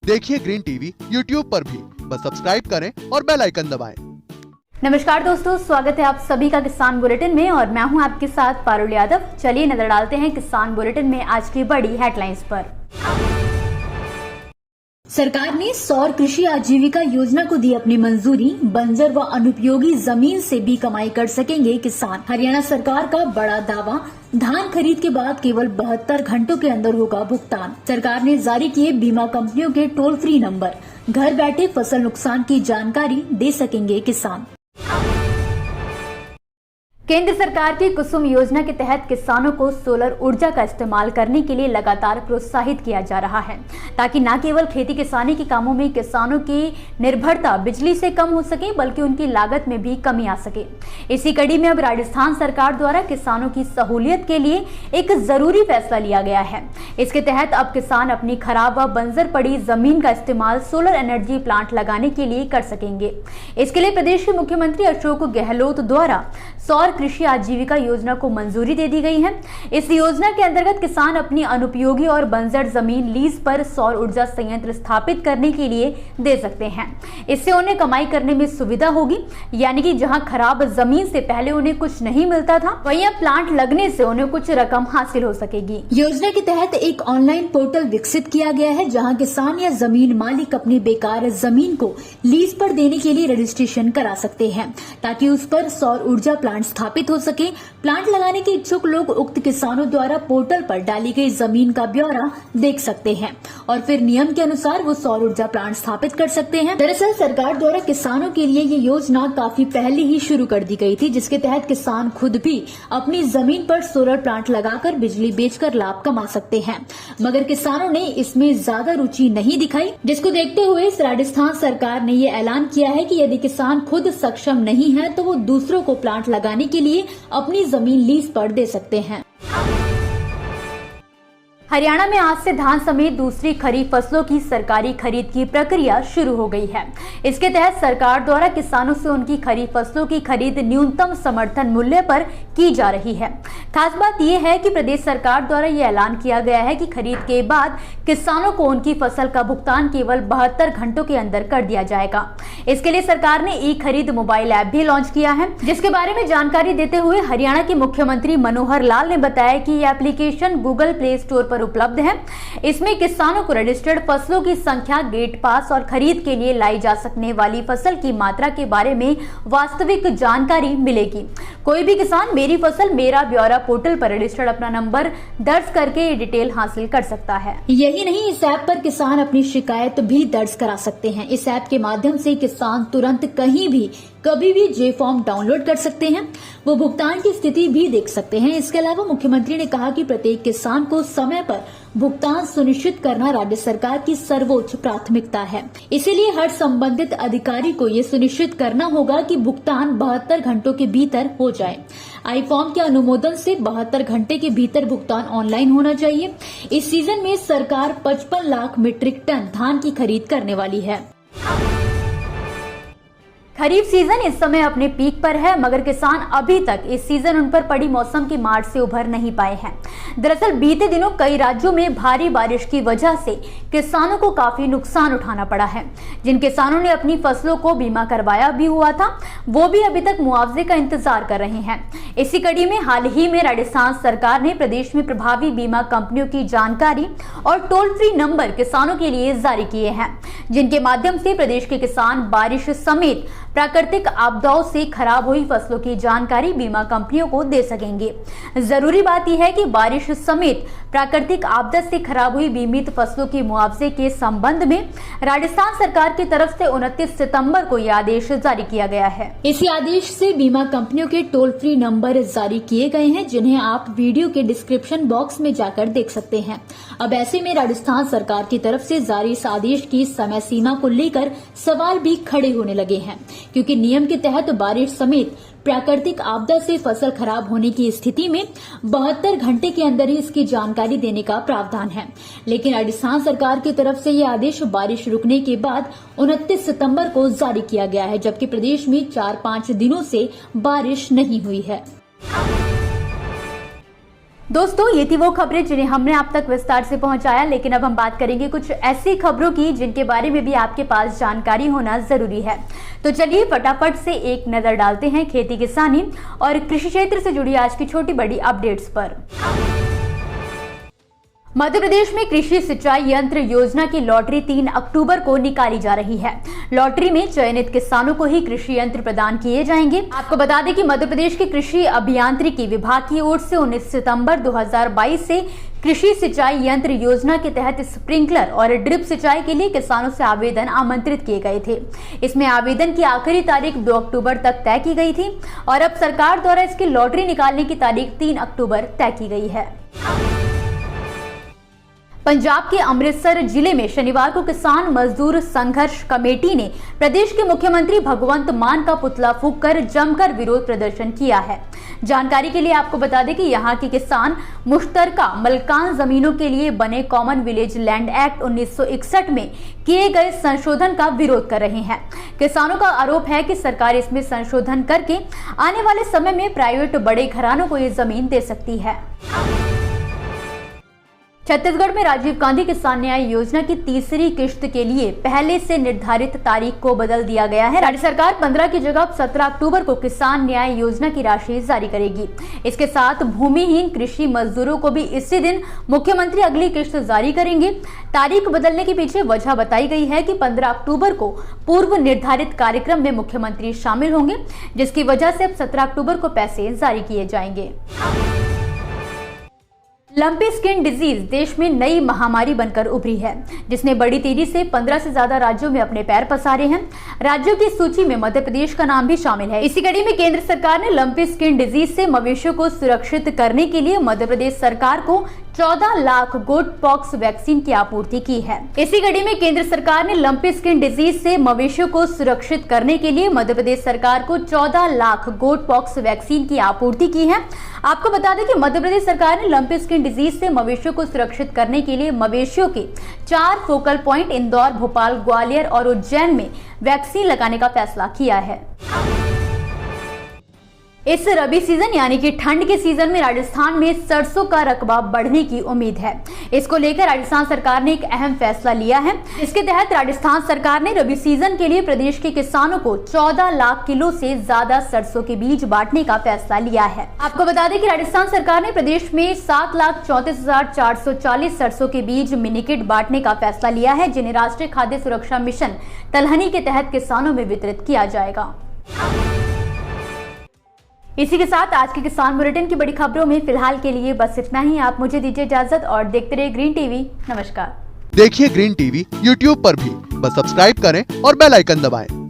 देखिए green TV YouTube पर भी, बस सब्सक्राइब करें और बेल आइकन दबाएं। नमस्कार दोस्तों, स्वागत है आप सभी का किसान बुलेटिन में और मैं हूं आपके साथ पारुल यादव। चलिए नजर डालते हैं किसान बुलेटिन में आज की बड़ी हेडलाइंस पर। सरकार ने सौर कृषि आजीविका योजना को दी अपनी मंजूरी। बंजर व अनुपयोगी जमीन से भी कमाई कर सकेंगे किसान। हरियाणा सरकार का बड़ा दावा, धान खरीद के बाद केवल 72 घंटों के अंदर होगा भुगतान। सरकार ने जारी किए बीमा कंपनियों के टोल फ्री नंबर, घर बैठे फसल नुकसान की जानकारी दे सकेंगे किसान। केंद्र सरकार की कुसुम योजना के तहत किसानों को सोलर ऊर्जा का इस्तेमाल करने के लिए लगातार प्रोत्साहित किया जा रहा है, ताकि न केवल खेती किसानी के कामों में किसानों की निर्भरता बिजली से कम हो सके, बल्कि उनकी लागत में भी कमी आ सके। इसी कड़ी में अब राजस्थान सरकार द्वारा किसानों की सहूलियत के लिए एक जरूरी फैसला लिया गया है। इसके तहत अब किसान अपनी खराब व बंजर पड़ी जमीन का इस्तेमाल सोलर एनर्जी प्लांट लगाने के लिए कर सकेंगे। इसके लिए प्रदेश के मुख्यमंत्री अशोक गहलोत द्वारा सौर कृषि आजीविका योजना को मंजूरी दे दी गई है। इस योजना के अंतर्गत किसान अपनी अनुपयोगी और बंजर जमीन लीज पर सौर ऊर्जा संयंत्र स्थापित करने के लिए दे सकते हैं। इससे उन्हें कमाई करने में सुविधा होगी, यानी कि जहां खराब जमीन से पहले उन्हें कुछ नहीं मिलता था, वहीं अब प्लांट लगने से उन्हें कुछ रकम हासिल हो सकेगी। योजना के तहत एक ऑनलाइन पोर्टल विकसित किया गया है, जहाँ किसान या जमीन मालिक अपनी बेकार जमीन को लीज पर देने के लिए रजिस्ट्रेशन करा सकते हैं, ताकि उस पर सौर ऊर्जा प्लांट स्थापित हो सके। प्लांट लगाने के इच्छुक लोग उक्त किसानों द्वारा पोर्टल पर डाली गई जमीन का ब्यौरा देख सकते हैं और फिर नियम के अनुसार वो सौर ऊर्जा प्लांट स्थापित कर सकते हैं। दरअसल सरकार द्वारा किसानों के लिए ये योजना काफी पहले ही शुरू कर दी गई थी, जिसके तहत किसान खुद भी अपनी जमीन पर सोलर प्लांट लगाकर बिजली बेचकर लाभ कमा सकते हैं, मगर किसानों ने इसमें ज्यादा रुचि नहीं दिखाई, जिसको देखते हुए राजस्थान सरकार ने ये ऐलान किया है कि यदि किसान खुद सक्षम नहीं है तो वो दूसरों को प्लांट लगाने के लिए अपनी जमीन लीज पर दे सकते हैं। हरियाणा में आज से धान समेत दूसरी खरीफ फसलों की सरकारी खरीद की प्रक्रिया शुरू हो गई है। इसके तहत सरकार द्वारा किसानों से उनकी खरीफ फसलों की खरीद न्यूनतम समर्थन मूल्य पर की जा रही है। खास बात यह है कि प्रदेश सरकार द्वारा यह ऐलान किया गया है कि खरीद के बाद किसानों को उनकी फसल का भुगतान केवल 72 घंटों के अंदर कर दिया जाएगा। इसके लिए सरकार ने ई खरीद मोबाइल ऐप भी लॉन्च किया है, जिसके बारे में जानकारी देते हुए हरियाणा के मुख्यमंत्री मनोहर लाल ने बताया कि यह एप्लीकेशन गूगल प्ले स्टोर पर उपलब्ध है। इसमें किसानों को रजिस्टर्ड फसलों की संख्या, गेट पास और खरीद के लिए लाई जा सकने वाली फसल की मात्रा के बारे में वास्तविक जानकारी मिलेगी। कोई भी किसान मेरी फसल मेरा ब्यौरा पोर्टल पर रजिस्टर्ड अपना नंबर दर्ज करके डिटेल हासिल कर सकता है। यही नहीं, इस ऐप पर किसान अपनी शिकायत भी दर्ज करा सकते हैं। इस ऐप के माध्यम से किसान तुरंत कहीं भी कभी भी जे फॉर्म डाउनलोड कर सकते हैं, वो भुगतान की स्थिति भी देख सकते हैं। इसके अलावा मुख्यमंत्री ने कहा कि प्रत्येक किसान को समय पर भुगतान सुनिश्चित करना राज्य सरकार की सर्वोच्च प्राथमिकता है। इसीलिए हर संबंधित अधिकारी को ये सुनिश्चित करना होगा कि भुगतान 72 घंटों के भीतर हो जाए। आई फॉर्म के अनुमोदन से 72 घंटे के भीतर भुगतान ऑनलाइन होना चाहिए। इस सीजन में सरकार 55 लाख मीट्रिक टन धान की खरीद करने वाली है। खरीफ सीजन इस समय अपने पीक पर है, मगर किसान अभी तक इस सीजन उन पर पड़ी मौसम की मार से उभर नहीं पाए हैं। दरअसल बीते दिनों कई राज्यों में भारी बारिश की वजह से किसानों को काफी नुकसान उठाना पड़ा है। जिन किसानों ने अपनी फसलों को बीमा करवाया भी हुआ था, वो भी अभी तक मुआवजे का इंतजार कर रहे हैं। इसी कड़ी में हाल ही में राजस्थान सरकार ने प्रदेश में प्रभावी बीमा कंपनियों की जानकारी और टोल फ्री नंबर किसानों के लिए जारी किए हैं, जिनके माध्यम से प्रदेश के किसान बारिश समेत प्राकृतिक आपदाओं से खराब हुई फसलों की जानकारी बीमा कंपनियों को दे सकेंगे। जरूरी बात यह है कि बारिश समेत प्राकृतिक आपदा से खराब हुई बीमित फसलों के मुआवजे के संबंध में राजस्थान सरकार की तरफ से 29 सितंबर को यह आदेश जारी किया गया है। इसी आदेश से बीमा कंपनियों के टोल फ्री नंबर जारी किए गए हैं, जिन्हें आप वीडियो के डिस्क्रिप्शन बॉक्स में जाकर देख सकते हैं। अब ऐसे में राजस्थान सरकार की तरफ से जारी इस आदेश की समय सीमा को लेकर सवाल भी खड़े होने लगे हैं, क्योंकि नियम के तहत बारिश समेत प्राकृतिक आपदा से फसल खराब होने की स्थिति में 72 घंटे के अंदर ही इसकी जानकारी देने का प्रावधान है। लेकिन राजस्थान सरकार की तरफ से यह आदेश बारिश रुकने के बाद 29 सितंबर को जारी किया गया है, जबकि प्रदेश में 4-5 दिनों से बारिश नहीं हुई है। दोस्तों, ये थी वो खबरें जिन्हें हमने आप तक विस्तार से पहुंचाया, लेकिन अब हम बात करेंगे कुछ ऐसी खबरों की जिनके बारे में भी आपके पास जानकारी होना जरूरी है। तो चलिए फटाफट से एक नजर डालते हैं खेती किसानी और कृषि क्षेत्र से जुड़ी आज की छोटी बड़ी अपडेट्स पर। मध्य प्रदेश में कृषि सिंचाई यंत्र योजना की लॉटरी 3 अक्टूबर को निकाली जा रही है। लॉटरी में चयनित किसानों को ही कृषि यंत्र प्रदान किए जाएंगे। आपको बता दें कि मध्य प्रदेश के कृषि अभियांत्रिकी विभाग की ओर से 19 सितंबर 2022 से कृषि सिंचाई यंत्र योजना के तहत स्प्रिंकलर और ड्रिप सिंचाई के लिए किसानों से आवेदन आमंत्रित किए गए थे। इसमें आवेदन की आखिरी तारीख 2 अक्टूबर तक तय की गई थी और अब सरकार द्वारा इसकी लॉटरी निकालने की तारीख 3 अक्टूबर तय की गई है। पंजाब के अमृतसर जिले में शनिवार को किसान मजदूर संघर्ष कमेटी ने प्रदेश के मुख्यमंत्री भगवंत मान का पुतला फूंककर जमकर विरोध प्रदर्शन किया है। जानकारी के लिए आपको बता दें कि यहाँ के किसान मुश्तरका मलकान जमीनों के लिए बने कॉमन विलेज लैंड एक्ट 1961 में किए गए संशोधन का विरोध कर रहे हैं। किसानों का आरोप है कि सरकार इसमें संशोधन करके आने वाले समय में प्राइवेट बड़े घरानों को ये जमीन दे सकती है। छत्तीसगढ़ में राजीव गांधी किसान न्याय योजना की तीसरी किश्त के लिए पहले से निर्धारित तारीख को बदल दिया गया है। राज्य सरकार 15 की जगह 17 अक्टूबर को किसान न्याय योजना की राशि जारी करेगी। इसके साथ भूमिहीन कृषि मजदूरों को भी इसी दिन मुख्यमंत्री अगली किश्त जारी करेंगे। तारीख बदलने के पीछे वजह बताई गई है कि 15 अक्टूबर को पूर्व निर्धारित कार्यक्रम में मुख्यमंत्री शामिल होंगे, जिसकी वजह से अब 17 अक्टूबर को पैसे जारी किए जाएंगे। लंपी स्किन डिजीज देश में नई महामारी बनकर उभरी है, जिसने बड़ी तेजी से 15 से ज्यादा राज्यों में अपने पैर पसारे हैं। राज्यों की सूची में मध्य प्रदेश का नाम भी शामिल है। इसी कड़ी में केंद्र सरकार ने लंपी स्किन डिजीज से मवेशियों को सुरक्षित करने के लिए मध्य प्रदेश सरकार को 14 लाख गोट पॉक्स वैक्सीन की आपूर्ति की है। इसी कड़ी में केंद्र सरकार ने लंपी स्किन डिजीज से मवेशियों को सुरक्षित करने के लिए मध्य प्रदेश सरकार को 14 लाख गोट पॉक्स वैक्सीन की आपूर्ति की है। आपको बता दें कि मध्य प्रदेश सरकार ने लंपी स्किन डिजीज से मवेशियों को सुरक्षित करने के लिए मवेशियों के 4 फोकल पॉइंट इंदौर, भोपाल, ग्वालियर और उज्जैन में वैक्सीन लगाने का फैसला किया है। इस रबी सीजन यानी कि ठंड के सीजन में राजस्थान में सरसों का रकबा बढ़ने की उम्मीद है। इसको लेकर राजस्थान सरकार ने एक अहम फैसला लिया है। इसके तहत राजस्थान सरकार ने रबी सीजन के लिए प्रदेश के किसानों को 14 लाख किलो से ज्यादा सरसों के बीज बांटने का फैसला लिया है। आपको बता दें कि राजस्थान सरकार ने प्रदेश में 7,34,440 सरसों के बीज मिनीकिट बांटने का फैसला लिया है, जिन्हें राष्ट्रीय खाद्य सुरक्षा मिशन तलहनी के तहत किसानों में वितरित किया जाएगा। इसी के साथ आज के किसान बुलेटिन की बड़ी खबरों में फिलहाल के लिए बस इतना ही। आप मुझे दीजिए इजाजत और देखते रहिए ग्रीन टीवी। नमस्कार। देखिए ग्रीन टीवी यूट्यूब पर भी, बस सब्सक्राइब करें और बेल आइकन दबाएं।